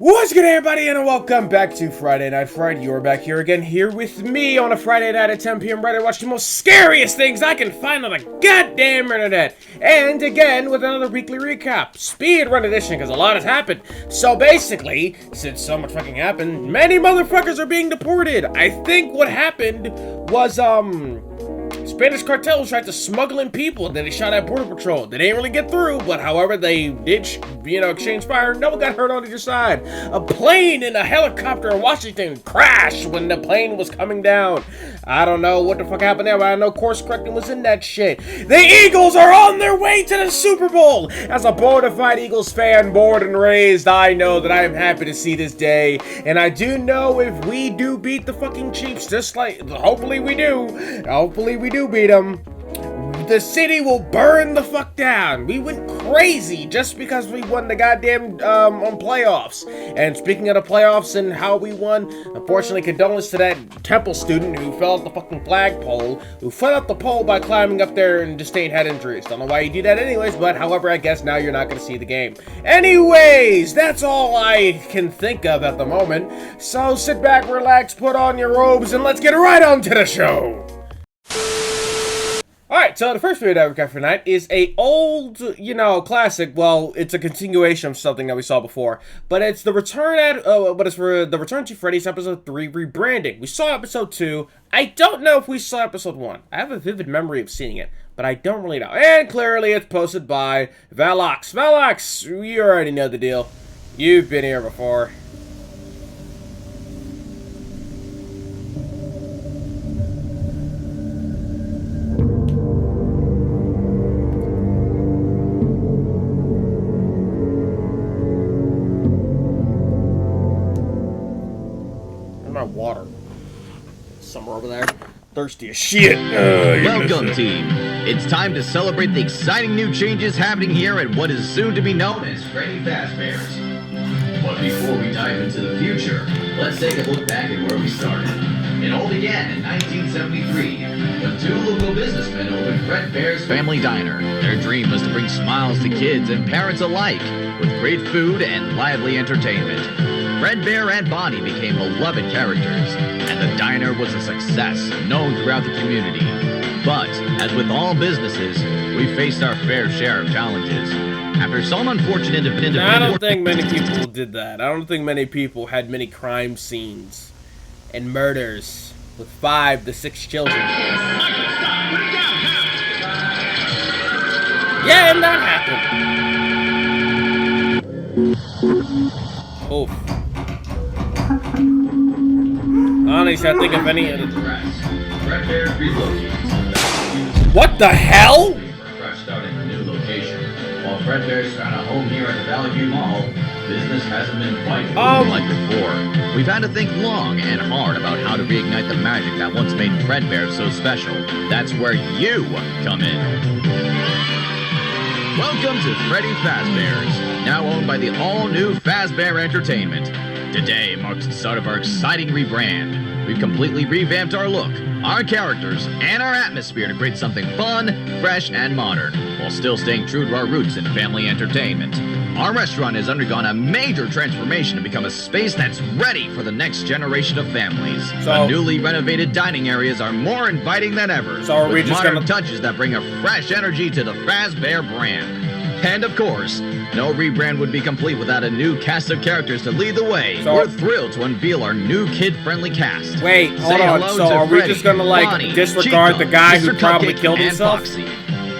What's good, everybody, and welcome back to Friday Night Fright. You're back here again, here with me on a Friday night at 10 p.m. Ready to watch the most scariest things I can find on the goddamn internet. And again, with another weekly recap. Speed run edition, because a lot has happened. So basically, since so much fucking happened, many motherfuckers are being deported. I think what happened was, Spanish cartels tried to smuggle in people, and then they shot at Border Patrol. They didn't really get through, but however, they did, exchange fire. No one got hurt on either side. A plane and a helicopter in Washington crashed when the plane was coming down. I don't know what the fuck happened there, but I know course correcting was in that shit. The Eagles are on their way to the Super Bowl! As a bona fide Eagles fan, born and raised, I know that I am happy to see this day. And I do know if we do beat the fucking Chiefs, just like, hopefully we do. Hopefully we do beat them, the city will burn the fuck down. We went crazy just because we won the goddamn on playoffs. And speaking of the playoffs and how we won, unfortunately, condolence to that Temple student who fell off the fucking flagpole, who fell off the pole by climbing up there and sustained head injuries. Don't know why you do that anyways, but however, I guess now you're not going to see the game. Anyways, that's all I can think of at the moment. So sit back, relax, put on your robes, and let's get right on to the show. Alright, so the first video that we got for tonight is a old, classic. Well, it's a continuation of something that we saw before. But it's the return for the Return to Freddy's episode 3 Rebranding. We saw episode 2. I don't know if we saw episode 1. I have a vivid memory of seeing it, but I don't really know. And clearly it's posted by Valox. Valox, you already know the deal. You've been here before. Water. Somewhere over there. Thirsty as shit. Welcome, team. It's time to celebrate the exciting new changes happening here at what is soon to be known as Freddy Fazbear's. But before we dive into the future, let's take a look back at where we started. It all began in 1973 when two local businessmen opened Fredbear's Family Diner. Their dream was to bring smiles to kids and parents alike with great food and lively entertainment. Fredbear and Bonnie became beloved characters, and the diner was a success, known throughout the community. But, as with all businesses, we faced our fair share of challenges. After some unfortunate I don't think many people did that. I don't think many people had many crime scenes and murders with 5 to 6 children. Yeah, and that happened. Oh. Honestly, I think if any of the... What the hell? While Fredbear's found a home here at the Valley View Mall, business hasn't been quite like before. We've had to think long and hard about how to reignite the magic that once made Fredbear so special. That's where you come in. Welcome to Freddy Fazbear's, now owned by the all-new Fazbear Entertainment. Today marks the start of our exciting rebrand. We've completely revamped our look, our characters, and our atmosphere to create something fun, fresh, and modern, while still staying true to our roots in family entertainment. Our restaurant has undergone a major transformation to become a space that's ready for the next generation of families. The newly renovated dining areas are more inviting than ever, so with modern touches that bring a fresh energy to the Fazbear brand. And of course, no rebrand would be complete without a new cast of characters to lead the way. We're thrilled to unveil our new kid-friendly cast. Wait, hold on. So are we just gonna Bonnie, disregard Chico, the guy Mr. who probably Cupcake, killed and himself? Foxy.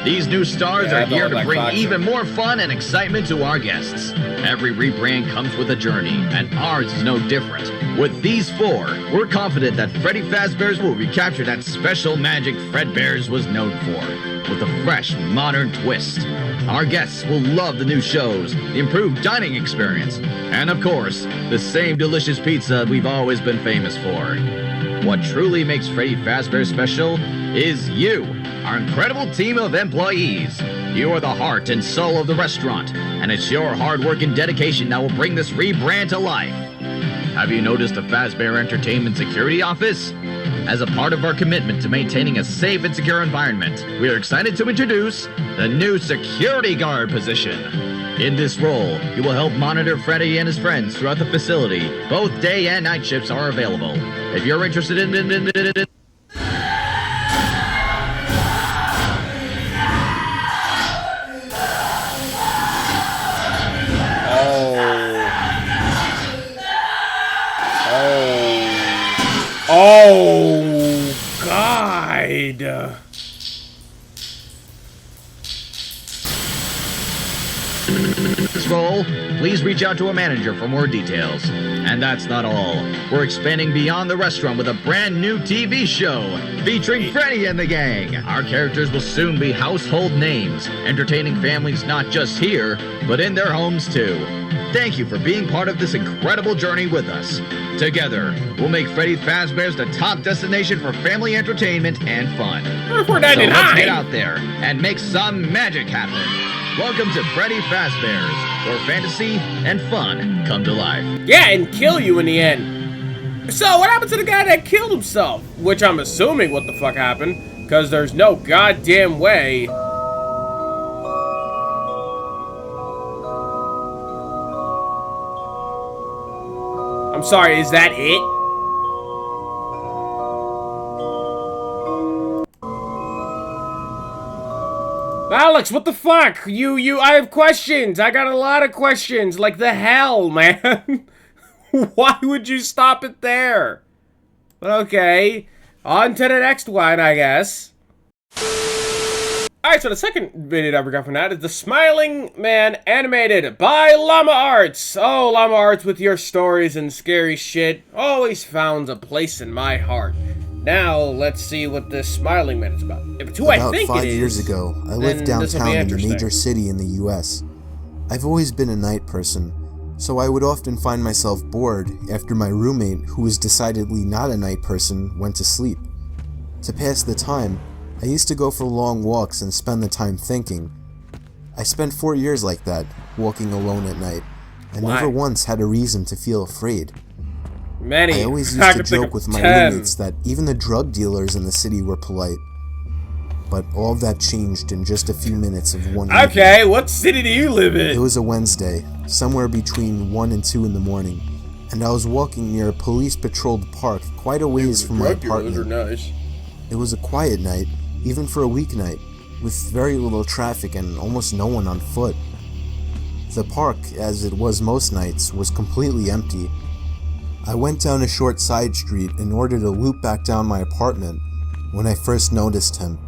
These new stars are here to bring even more fun and excitement to our guests. Every rebrand comes with a journey, and ours is no different. With these 4, we're confident that Freddy Fazbear's will recapture that special magic Fredbear's was known for, with a fresh, modern twist. Our guests will love the new shows, the improved dining experience, and of course, the same delicious pizza we've always been famous for. What truly makes Freddy Fazbear special is you, our incredible team of employees. You are the heart and soul of the restaurant, and it's your hard work and dedication that will bring this rebrand to life. Have you noticed the Fazbear Entertainment security office? As a part of our commitment to maintaining a safe and secure environment, we are excited to introduce the new security guard position. In this role, you will help monitor Freddy and his friends throughout the facility. Both day and night shifts are available. If you're interested in Oh, God. this role, please reach out to a manager for more details. And that's not all. We're expanding beyond the restaurant with a brand new TV show featuring Freddy and the gang. Our characters will soon be household names, entertaining families not just here, but in their homes too. Thank you for being part of this incredible journey with us. Together, we'll make Freddy Fazbear's the top destination for family entertainment and fun. So let's get out there and make some magic happen. Welcome to Freddy Fazbear's, where fantasy and fun come to life. Yeah, and kill you in the end. So, what happened to the guy that killed himself? Which I'm assuming what the fuck happened, because there's no goddamn way. I'm sorry, is that it? Alex, what the fuck? I have questions. I got a lot of questions. Like the hell, man. Why would you stop it there? But okay. On to the next one, I guess. Alright, so the second video that we got from that is The Smiling Man Animated by Llama Arts. Oh, Llama Arts with your stories and scary shit always found a place in my heart. Now, let's see what this Smiling Man is about. If it's who I think it is, 5 years ago, I lived downtown in a major city in the US. I've always been a night person, so I would often find myself bored after my roommate, who was decidedly not a night person, went to sleep. To pass the time, I used to go for long walks and spend the time thinking. I spent 4 years like that, walking alone at night, and never once had a reason to feel afraid. I always used to joke with my roommates that even the drug dealers in the city were polite. But all of that changed in just a few minutes of one evening. Okay, what city do you live in? It was a Wednesday, somewhere between 1 and 2 in the morning, and I was walking near a police-patrolled park quite a ways from my apartment. Nice. It was a quiet night, even for a weeknight, with very little traffic and almost no one on foot. The park, as it was most nights, was completely empty. I went down a short side street in order to loop back down my apartment when I first noticed him.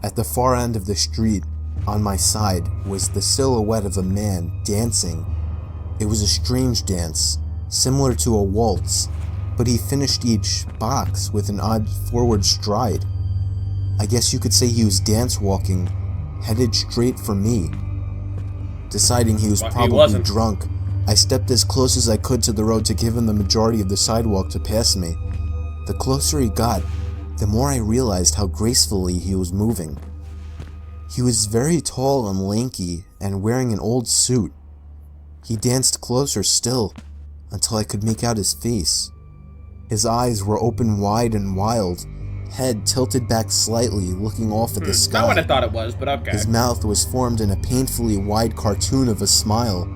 At the far end of the street, on my side, was the silhouette of a man dancing. It was a strange dance, similar to a waltz, but he finished each box with an odd forward stride. I guess you could say he was dance walking, headed straight for me. Deciding he was probably drunk, I stepped as close as I could to the road to give him the majority of the sidewalk to pass me. The closer he got, the more I realized how gracefully he was moving. He was very tall and lanky and wearing an old suit. He danced closer still, until I could make out his face. His eyes were open wide and wild, head tilted back slightly, looking off at the sky. Not what I thought it was, but okay. His mouth was formed in a painfully wide cartoon of a smile.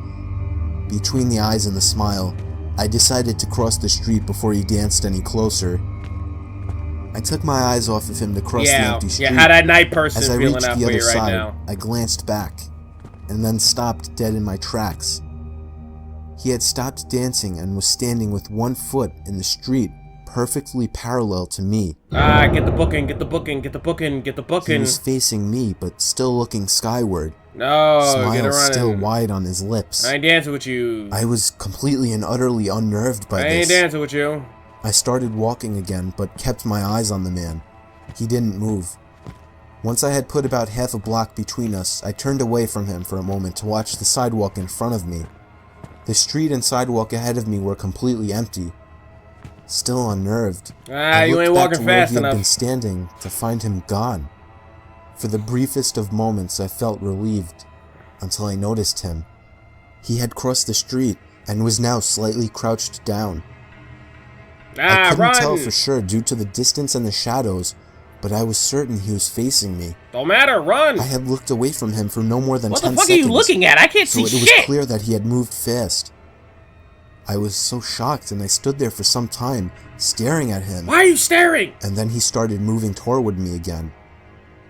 Between the eyes and the smile, I decided to cross the street before he danced any closer. I took my eyes off of him to cross the empty street. Yeah, how that night person As I feeling reached that the way other right side, now. I glanced back, and then stopped dead in my tracks. He had stopped dancing and was standing with one foot in the street, perfectly parallel to me. Get the booking, get the booking, get the booking, get the booking. He was facing me, but still looking skyward. No, Smile still wide on his lips. I ain't dancing with you. I was completely and utterly unnerved by this. I ain't dancing with you. I started walking again, but kept my eyes on the man. He didn't move. Once I had put about half a block between us, I turned away from him for a moment to watch the sidewalk in front of me. The street and sidewalk ahead of me were completely empty. Still unnerved, I you ain't looked back walking to where fast he had enough. been standing to find him gone. For the briefest of moments, I felt relieved, until I noticed him. He had crossed the street and was now slightly crouched down. I couldn't tell Run! for sure due to the distance and the shadows, but I was certain he was facing me. Don't matter, run! I had looked away from him for no more than 10 seconds. What the fuck are you looking at? I can't so see it shit! was clear that he had moved fast. I was so shocked and I stood there for some time, staring at him. Why are you staring? And then he started moving toward me again.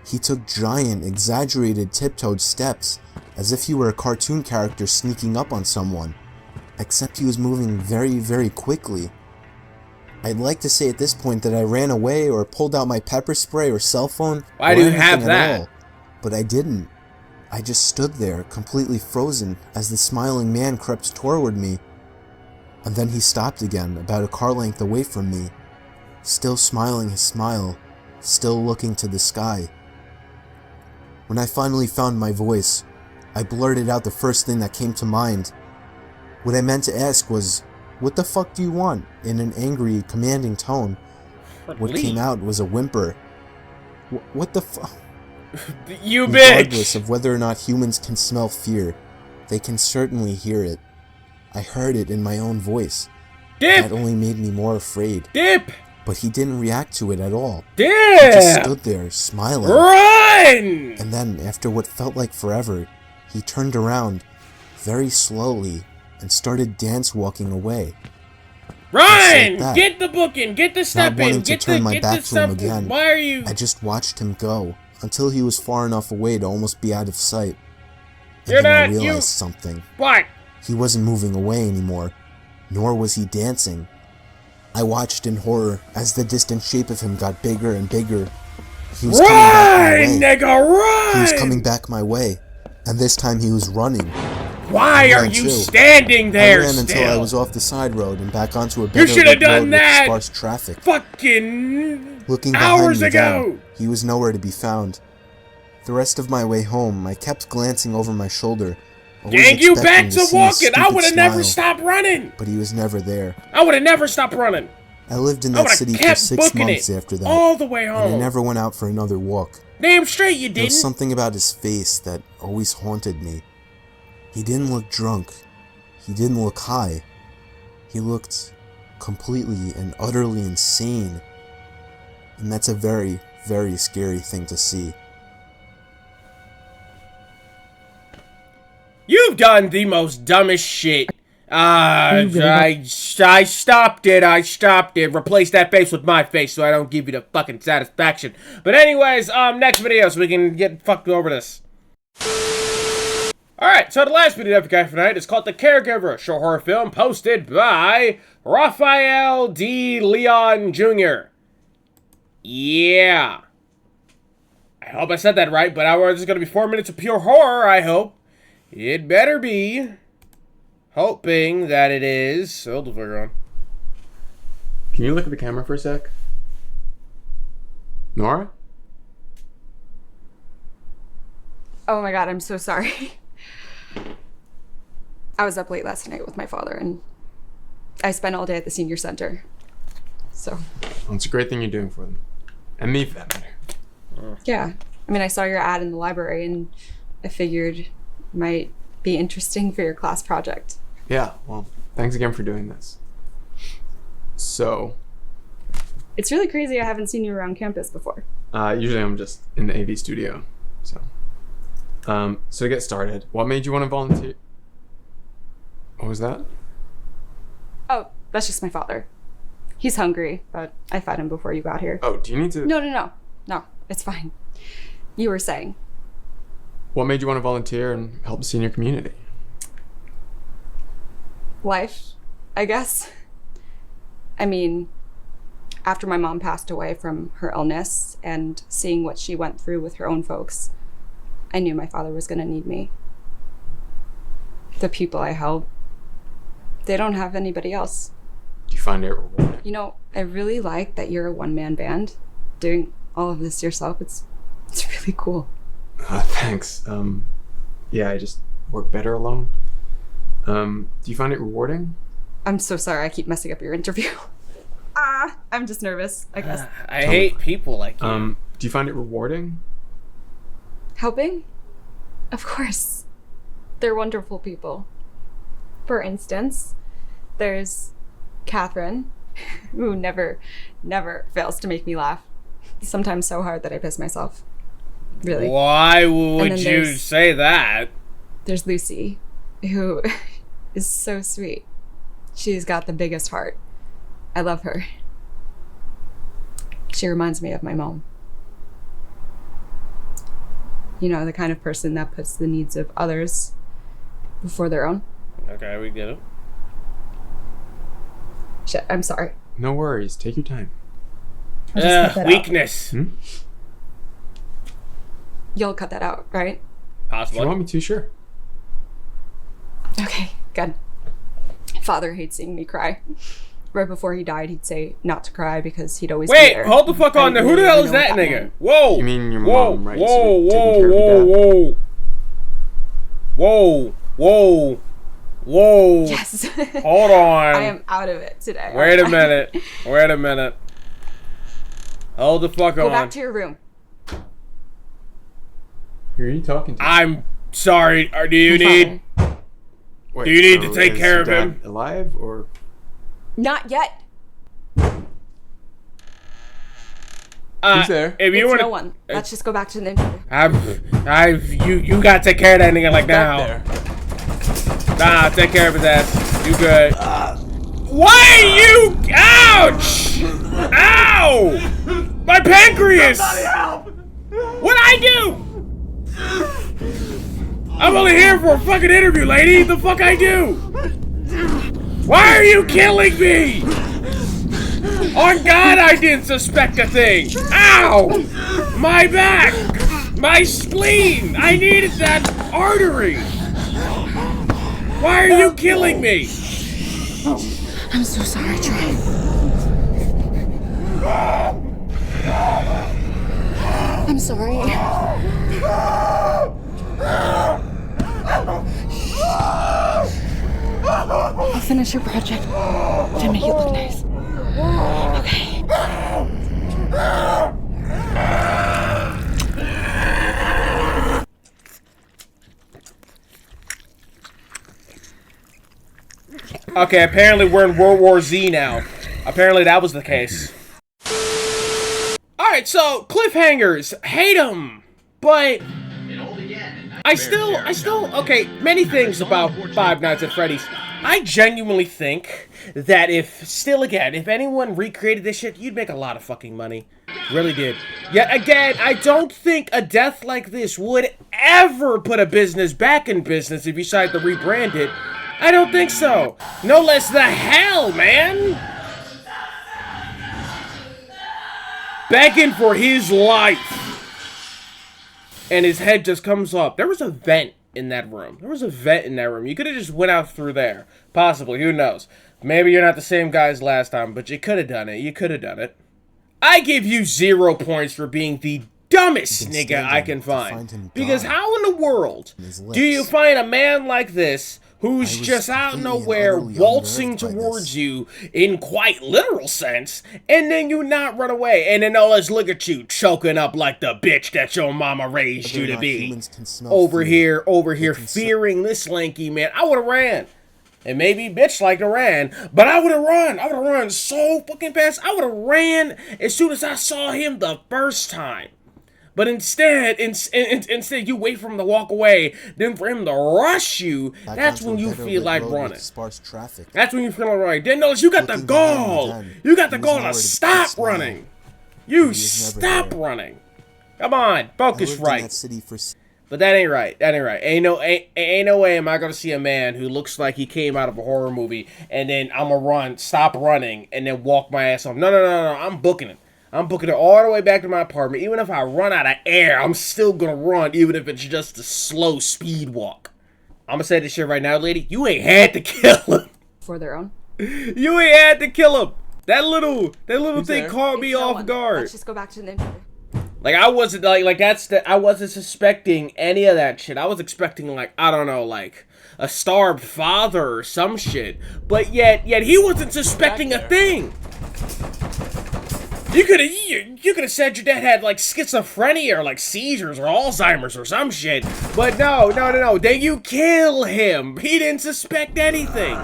He took giant, exaggerated, tiptoed steps, as if he were a cartoon character sneaking up on someone. Except he was moving very, very quickly. I'd like to say at this point that I ran away or pulled out my pepper spray or cell phone. Why do you have that? All, but I didn't. I just stood there, completely frozen, as the smiling man crept toward me. And then he stopped again, about a car length away from me, still smiling his smile, still looking to the sky. When I finally found my voice, I blurted out the first thing that came to mind. What I meant to ask was, "What the fuck do you want?" in an angry, commanding tone. What came out was a whimper. What the fuck? You bitch! Regardless of whether or not humans can smell fear, they can certainly hear it. I heard it in my own voice. Dip! That only made me more afraid. Dip! But he didn't react to it at all. Dip! He just stood there, smiling. Run! And then, after what felt like forever, he turned around, very slowly, and started dance walking away. Run! Like Get the booking! Get the step Not wanting in! to Get turn the my get back the to stuff. him again, Why are you? I just watched him go, until he was far enough away to almost be out of sight. And You're then I not- realized something. What? He wasn't moving away anymore, nor was he dancing. I watched in horror as the distant shape of him got bigger and bigger. He was coming back my way. Nigga, run! He was coming back my way, and this time he was running. Why are ran you too. standing there I ran until I still? was off the side road and back onto a You better should have lit road done with that sparse traffic. fucking Looking behind hours me ago. then, he was nowhere to be found. The rest of my way home, I kept glancing over my shoulder. always Dang you back expecting to see his walking! I stupid would have never smile, stopped running! But he was never there. I would have never stopped running! I lived in I that would city have for kept 6 booking months it after that, all the way and I home. never went out for another walk. Damn straight you There was didn't! something about his face that always haunted me. He didn't look drunk. He didn't look high. He looked completely and utterly insane. And that's a very, very scary thing to see. You've done the most dumbest shit. I stopped it. Replace that face with my face so I don't give you the fucking satisfaction. But anyways, next video so we can get fucked over this. Alright, so the last video for tonight is called The Caregiver, a short horror film posted by Raphael D. Leon Jr. Yeah. I hope I said that right, but ours is going to be 4 minutes of pure horror, I hope. It better be. Hoping that it is. Hold the figure on. Can you look at the camera for a sec? Nora? Oh my god, I'm so sorry. I was up late last night with my father and I spent all day at the senior center. So. Well, it's a great thing you're doing for them. And me, for that matter. Yeah. I mean, I saw your ad in the library and I figured it might be interesting for your class project. Yeah, well, thanks again for doing this. So, It's really crazy I haven't seen you around campus before. usually I'm just in the AV studio, so. So to get started, what made you want to volunteer? What was that? Oh, that's just my father. He's hungry, but I fed him before you got here. Oh, do you need to? No, it's fine. You were saying. What made you want to volunteer and help the senior community? Life, I guess. I mean, after my mom passed away from her illness and seeing what she went through with her own folks, I knew my father was going to need me. The people I help, they don't have anybody else. Do you find it rewarding? You know, I really like that you're a one-man band, doing all of this yourself. It's really cool. Thanks. Yeah, I just work better alone. Do you find it rewarding? I'm so sorry I keep messing up your interview. I'm just nervous, I guess. I hate people like you. Do you find it rewarding? Helping? Of course. They're wonderful people. For instance, there's Catherine. who never fails to make me laugh. Sometimes so hard that I piss myself. Really. Why would then you there's- say that? There's Lucy, who is so sweet. She's got the biggest heart. I love her. She reminds me of my mom. You know, the kind of person that puts the needs of others before their own. Okay, we get it. Shit, I'm sorry. No worries. Take your time. I'll just cut that out. Weakness. You'll cut that out, right? If Possibly. you want me to, sure. Okay, good. Father hates seeing me cry. Right before he died, he'd say not to cry because he'd always be Wait, there. hold the fuck I on there. didn't Who the really hell is know that what nigga? meant. Whoa. You mean your whoa, mom, right? So Whoa, you're whoa, taking care of your whoa, dad? whoa. Whoa, whoa, whoa. Yes. Hold on. I am out of it today. Wait a minute. Wait a minute. Hold the fuck Go on. back to your room. Who are you talking to? I'm sorry. Do you Father. need... Wait, do you need to so take is care your of dad him? alive or? Not yet. Who's there? If you It's want no one. Let's just go back to the interview. you gotta take care of that nigga like now. Back there. Nah, take care of his ass. You good. Why you... Ouch! Ow! My pancreas! What'd I do? I'm only here for a fucking interview, lady. The fuck I do? Why are you killing me? On God, I didn't suspect a thing. Ow! My back! My spleen! I needed that artery! Why are you killing me? I'm so sorry, Trey. I'm sorry. I'll finish your project to make it look nice. Okay. Okay, apparently we're in World War Z now. Apparently that was the case. Alright, so, cliffhangers. Hate them. But... I still, okay, many things about Five Nights at Freddy's. I genuinely think that if anyone recreated this shit, you'd make a lot of fucking money. Really did. Yet again, I don't think a death like this would ever put a business back in business if you decide to rebrand it. I don't think so. No less the hell, man. Begging for his life. And his head just comes up. There was a vent in that room. You could have just went out through there. Possibly. Who knows? Maybe you're not the same guy as last time, but you could have done it. I give you 0 points for being the dumbest nigga I can find. Because how in the world do you find a man like this who's just out of nowhere waltzing towards you in quite literal sense, and then you not run away, and then let's look at you choking up like the bitch that your mama raised you to be. Over here fearing this lanky man. I would've ran. And maybe bitch like to ran, but I would've run so fucking fast. I would've ran as soon as I saw him the first time. But instead you wait for him to walk away, then for him to rush you, that's when you feel like running. That's when you feel like running. Then notice you got the gall. You got the gall to stop running. You stop running. Come on, focus right. But that ain't right. Ain't no way am I gonna see a man who looks like he came out of a horror movie and then I'm gonna stop running, and then walk my ass off. No. I'm booking it. I'm booking it all the way back to my apartment. Even if I run out of air, I'm still gonna run, even if it's just a slow speed walk. I'm gonna say this shit right now, lady. You ain't had to kill him. For their own. You ain't had to kill him. That little thing there? caught me It's no off one. guard. Let's just go back to the interview. Like, I wasn't, I wasn't suspecting any of that shit. I was expecting, like, I don't know, like, a starved father or some shit. But yet he wasn't suspecting a thing. You could have said your dad had, like, schizophrenia or, like, seizures or Alzheimer's or some shit. But no. Then you kill him. He didn't suspect anything.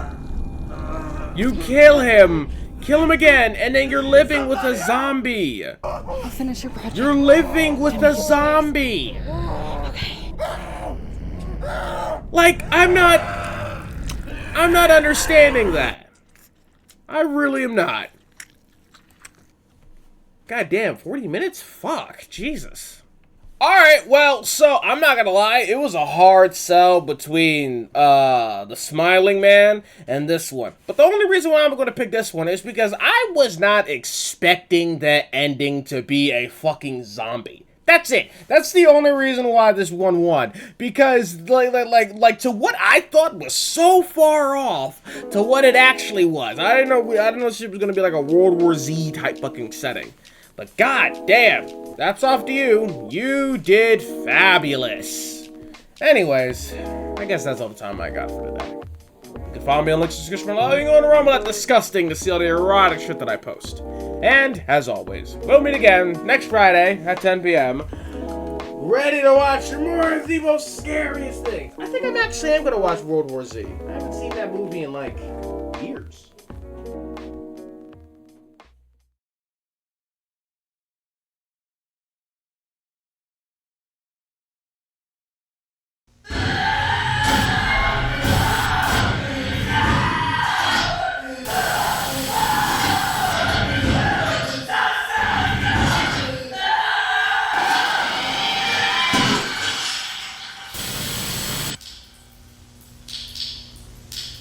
You kill him. Kill him again, and then you're living with a zombie. I'll finish your project. You're living with a zombie. Okay. Like, I'm not understanding that. I really am not. God damn, 40 minutes? Fuck, Jesus. Alright, well, so, I'm not gonna lie, it was a hard sell between, the Smiling Man and this one. But the only reason why I'm gonna pick this one is because I was not expecting that ending to be a fucking zombie. That's it. That's the only reason why this one won. Because, like, to what I thought was so far off to what it actually was. I didn't know this shit was gonna be like a World War Z type fucking setting. But god damn, that's off to you. You did fabulous. Anyways, I guess that's all the time I got for today. You can follow me on links in the description below. You can go on around with that disgusting to see all the erotic shit that I post. And, as always, we'll meet again next Friday at 10 p.m. Ready to watch more of the most scariest things. I think I am gonna watch World War Z. I haven't seen that movie in like